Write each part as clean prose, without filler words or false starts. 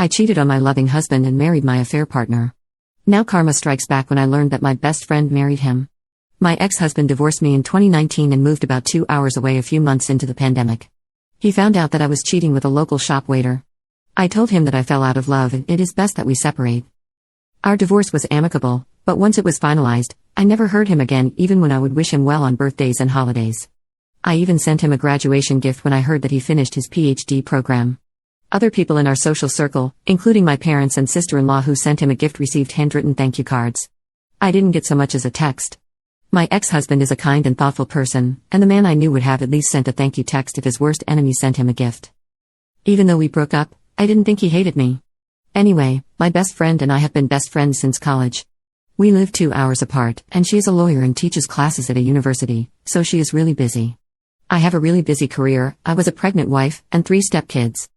I cheated on my loving husband and married my affair partner. Now karma strikes back when I learned that my best friend married him. My ex-husband divorced me in 2019 and moved about 2 hours away a few months into the pandemic. He found out that I was cheating with a local shop waiter. I told him that I fell out of love and it is best that we separate. Our divorce was amicable, but once it was finalized, I never heard him again even when I would wish him well on birthdays and holidays. I even sent him a graduation gift when I heard that he finished his PhD program. Other people in our social circle, including my parents and sister-in-law who sent him a gift, received handwritten thank you cards. I didn't get so much as a text. My ex-husband is a kind and thoughtful person, and the man I knew would have at least sent a thank you text if his worst enemy sent him a gift. Even though we broke up, I didn't think he hated me. Anyway, my best friend and I have been best friends since college. We live 2 hours apart, and she is a lawyer and teaches classes at a university, so she is really busy. I have a really busy career, I was a pregnant wife, and 3 stepkids.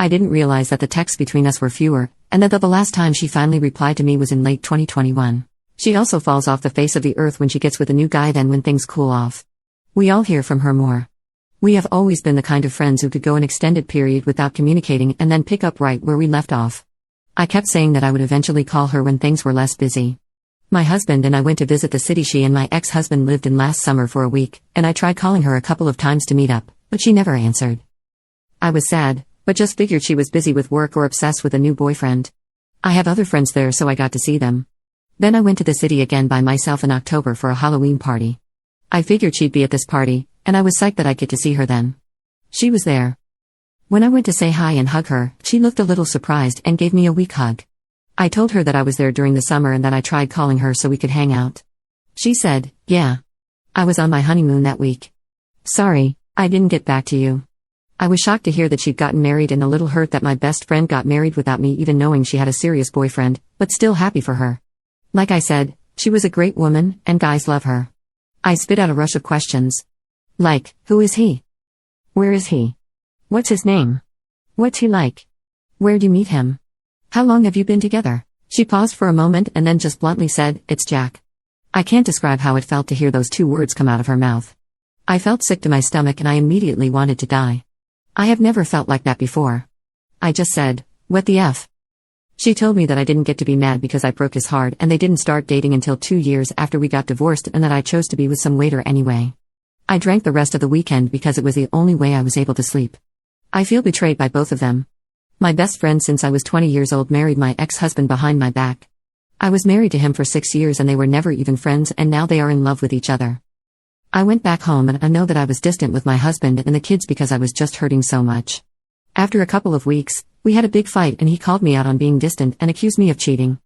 I didn't realize that the texts between us were fewer, and that the last time she finally replied to me was in late 2021. She also falls off the face of the earth when she gets with a new guy than when things cool off. We all hear from her more. We have always been the kind of friends who could go an extended period without communicating and then pick up right where we left off. I kept saying that I would eventually call her when things were less busy. My husband and I went to visit the city she and my ex-husband lived in last summer for a week, and I tried calling her a couple of times to meet up, but she never answered. I was sad, but just figured she was busy with work or obsessed with a new boyfriend. I have other friends there, so I got to see them. Then I went to the city again by myself in October for a Halloween party. I figured she'd be at this party, and I was psyched that I'd get to see her then. She was there. When I went to say hi and hug her, she looked a little surprised and gave me a weak hug. I told her that I was there during the summer and that I tried calling her so we could hang out. She said, "Yeah. I was on my honeymoon that week. Sorry, I didn't get back to you." I was shocked to hear that she'd gotten married and a little hurt that my best friend got married without me even knowing she had a serious boyfriend, but still happy for her. Like I said, she was a great woman, and guys love her. I spit out a rush of questions. Like, who is he? Where is he? What's his name? What's he like? Where'd you meet him? How long have you been together? She paused for a moment and then just bluntly said, "It's Jack." I can't describe how it felt to hear those 2 words come out of her mouth. I felt sick to my stomach and I immediately wanted to die. I have never felt like that before. I just said, "What the F?" She told me that I didn't get to be mad because I broke his heart and they didn't start dating until 2 years after we got divorced and that I chose to be with some waiter anyway. I drank the rest of the weekend because it was the only way I was able to sleep. I feel betrayed by both of them. My best friend since I was 20 years old married my ex-husband behind my back. I was married to him for 6 years and they were never even friends, and now they are in love with each other. I went back home and I know that I was distant with my husband and the kids because I was just hurting so much. After a couple of weeks, we had a big fight and he called me out on being distant and accused me of cheating.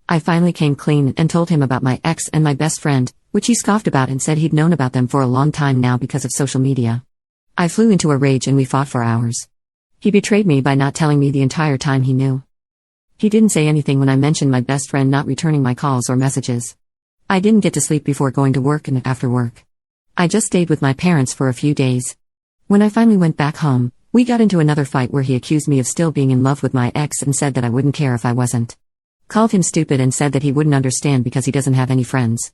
I finally came clean and told him about my ex and my best friend, which he scoffed about and said he'd known about them for a long time now because of social media. I flew into a rage and we fought for hours. He betrayed me by not telling me the entire time he knew. He didn't say anything when I mentioned my best friend not returning my calls or messages. I didn't get to sleep before going to work and after work. I just stayed with my parents for a few days. When I finally went back home, we got into another fight where he accused me of still being in love with my ex and said that I wouldn't care if I wasn't. Called him stupid and said that he wouldn't understand because he doesn't have any friends.